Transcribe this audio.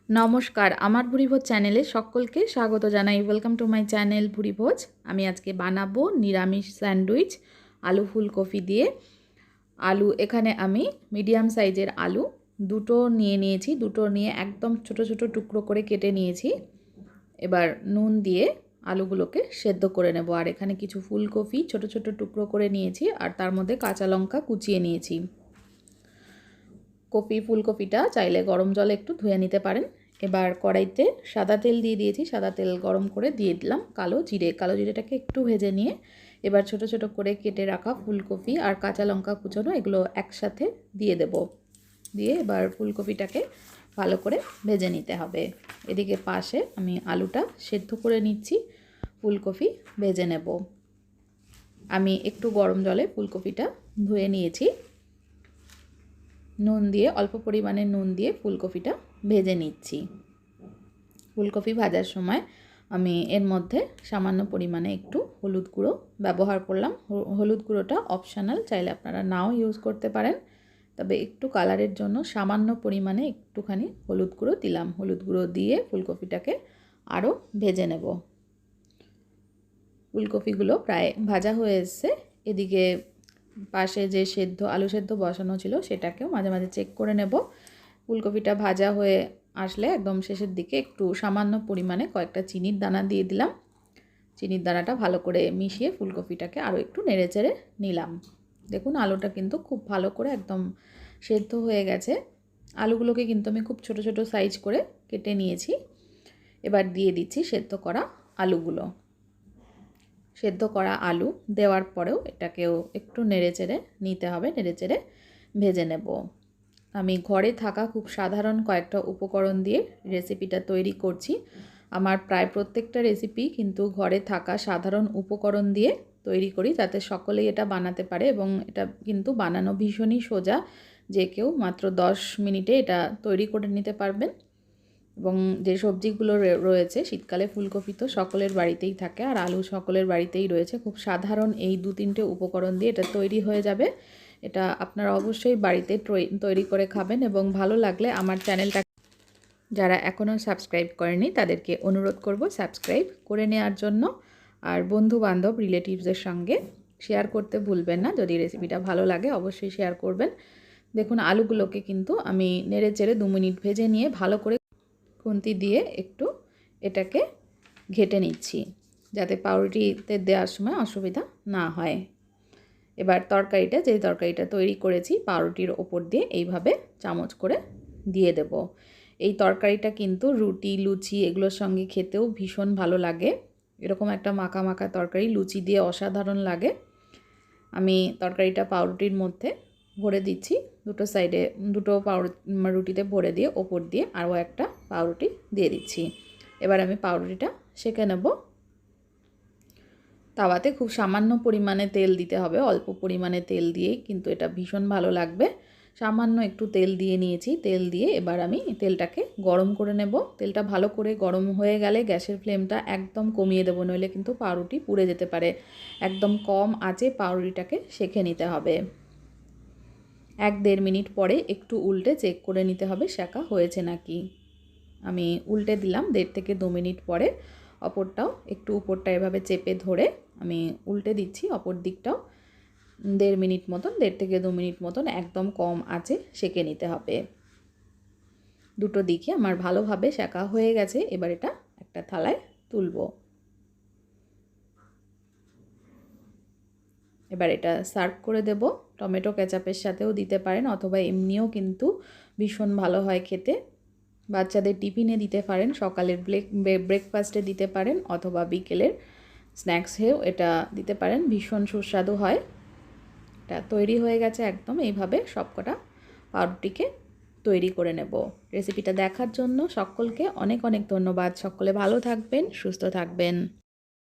নমস্কার, আমার ভুরিভোজ চ্যানেলে সকলকে স্বাগত জানাই। Welcome to my channel Bhurivoj. আমি আজকে বানাবো নিরামিষ স্যান্ডউইচ আলু ফুলকপি দিয়ে। আলু এখানে আমি মিডিয়াম সাইজের আলু দুটো নিয়েছি। দুটো নিয়ে একদম ছোট ছোট টুকরো করে কেটে নিয়েছি। এবার নুন দিয়ে আলুগুলোকে সেদ্ধ করে নেব। আর এখানে কিছু ফুলকপি ছোট ছোট টুকরো করে নিয়েছি, আর তার মধ্যে কাঁচা লঙ্কা কুচিয়ে নিয়েছি। ফুলকপিটা চাইলে গরম জলে একটু ধুয়ে নিতে পারেন। এবার কড়াইতে সাদা তেল দিয়ে দিয়েছি। সাদা তেল গরম করে দিয়ে দিলাম কালো জিরেটাকে একটু ভেজে নিয়ে এবার ছোট ছোট করে কেটে রাখা ফুলকপি আর কাঁচা লঙ্কা কুচোনো এগুলো একসাথে দিয়ে দেব। দিয়ে এবার ফুলকপিটাকে ভালো করে ভেজে নিতে হবে। এদিকে পাশে আমি আলুটা সেদ্ধ করে নিচ্ছি, ফুলকপি ভেজে নেব। আমি একটু গরম জলে ফুলকপিটা ধুয়ে নিয়েছি। নুন দিয়ে অল্প পরিমাণে নুন দিয়ে ফুলকপিটা ভেজে নিচ্ছি। ফুলকপি ভাজার সময় আমি এর মধ্যে সামান্য পরিমাণে একটু হলুদ গুঁড়ো ব্যবহার করলাম। হলুদ গুঁড়োটা অপশনাল, চাইলে আপনারা নাও ইউজ করতে পারেন, তবে একটু কালারের জন্য সামান্য পরিমাণে একটুখানি হলুদ গুঁড়ো দিলাম। হলুদ গুঁড়ো দিয়ে ফুলকপিটাকে আরও ভেজে নেব। ফুলকপিগুলো প্রায় ভাজা হয়ে এসছে। এদিকে পাশে যে আলু সেদ্ধ বসানো ছিল সেটাকেও মাঝে মাঝে চেক করে নেব। ফুলকপিটা ভাজা হয়ে আসলে একদম শেষের দিকে একটু সামান্য পরিমাণে কয়েকটা চিনির দানা দিয়ে দিলাম। চিনির দানাটা ভালো করে মিশিয়ে ফুলকপিটাকে আরও একটু নেড়েচেড়ে নিলাম। দেখুন আলুটা কিন্তু খুব ভালো করে একদম সেদ্ধ হয়ে গেছে। আলুগুলোকে কিন্তু আমি খুব ছোট ছোট সাইজ করে কেটে নিয়েছি। এবার দিয়ে দিচ্ছি সেদ্ধ করা আলুগুলো। সেদ্ধ করা আলু দেওয়ার পরেও এটাকেও একটু নেড়েচেড়ে নিতে হবে, নেড়েচেড়ে ভেজে নেব। আমি ঘরে থাকা খুব সাধারণ কয়েকটা উপকরণ দিয়ে রেসিপিটা তৈরি করছি। আমার প্রায় প্রত্যেকটা রেসিপি কিন্তু ঘরে থাকা সাধারণ উপকরণ দিয়ে তৈরি করি, যাতে সকলেই এটা বানাতে পারে। এবং এটা কিন্তু বানানো ভীষণই সোজা, যে কেউ মাত্র 10 মিনিটে এটা তৈরি করে নিতে পারবেন। এবং যে সবজিগুলো রয়েছে, শীতকালে ফুলকপি তো সকলের বাড়িতেই থাকে, আর আলু সকলের বাড়িতেই রয়েছে। খুব সাধারণ এই 2-3টে উপকরণ দিয়ে এটা তৈরি হয়ে যাবে। এটা আপনারা অবশ্যই বাড়িতে তৈরি করে খাবেন। এবং ভালো লাগলে আমার চ্যানেলটা যারা এখনও সাবস্ক্রাইব করেনি তাদেরকে অনুরোধ করব সাবস্ক্রাইব করে নেওয়ার জন্য। আর বন্ধু বান্ধব রিলেটিভসদের সঙ্গে শেয়ার করতে ভুলবেন না। যদি রেসিপিটা ভালো লাগে অবশ্যই শেয়ার করবেন। দেখুন আলুগুলোকে কিন্তু আমি নেড়ে চেড়ে 2 মিনিট ভেজে নিয়ে ভালো করে খুন্তি দিয়ে একটু এটাকে ঘেটে নিচ্ছি, যাতে পাউরুটিতে দেওয়ার সময় অসুবিধা না হয়। এবার যে তরকারিটা তৈরি করেছি পাউরুটির ওপর দিয়ে এইভাবে চামচ করে দিয়ে দেব। এই তরকারিটা কিন্তু রুটি, লুচি এগুলোর সঙ্গে খেতেও ভীষণ ভালো লাগে। এরকম একটা মাখা মাখা তরকারি লুচি দিয়ে অসাধারণ লাগে। আমি তরকারিটা পাউরুটির মধ্যে ভরে দিচ্ছি। দুটো সাইডে রুটিতে ভরে দিয়ে ওপর দিয়ে আরও একটা পাউরুটি দিয়ে দিচ্ছি। এবার আমি পাউরুটিটা সেঁকে নেব। তাওয়াতে খুব সামান্য পরিমাণে তেল দিতে হবে। অল্প পরিমাণে তেল দিয়েই কিন্তু এটা ভীষণ ভালো লাগবে। সামান্য একটু তেল দিয়ে নিয়েছি। তেল দিয়ে এবার আমি তেলটাকে গরম করে নেব। তেলটা ভালো করে গরম হয়ে গেলে গ্যাসের ফ্লেমটা একদম কমিয়ে দেবো, নইলে কিন্তু পাউরুটি পুড়ে যেতে পারে। একদম কম আঁচে পাউরুটিটাকে সেঁকে নিতে হবে। 1-1.5 মিনিট পরে একটু উল্টে চেক করে নিতে হবে সেঁকা হয়েছে নাকি। আমি উল্টে দিলাম 1.5 থেকে 2 মিনিট পরে। উপরটা এভাবে চেপে ধরে আমি উল্টে দিচ্ছি। অপর দিকটাও 1.5 থেকে 2 মিনিট মতন একদম কম আঁচে সেঁকে নিতে হবে। দুটো দিকে আমার ভালোভাবে সেঁকা হয়ে গেছে। এবার এটা একটা থালায় তুলব। এবার এটা সার্ভ করে দেব। টমেটো কেচাপের সাথেও দিতে পারেন, অথবা এমনিও কিন্তু ভীষণ ভালো হয় খেতে। বাচ্চাদের টিফিনে দিতে পারেন, সকালের ব্রেকফাস্টে দিতে পারেন, অথবা বিকেলের স্ন্যাক্সেও এটা দিতে পারেন। ভীষণ সুস্বাদু হয়। এটা তৈরি হয়ে গেছে একদম এইভাবে সবকটা পাউরুটিকে তৈরি করে নেব। রেসিপিটা দেখার জন্য সকলকে অনেক অনেক ধন্যবাদ। সকলে ভালো থাকবেন, সুস্থ থাকবেন।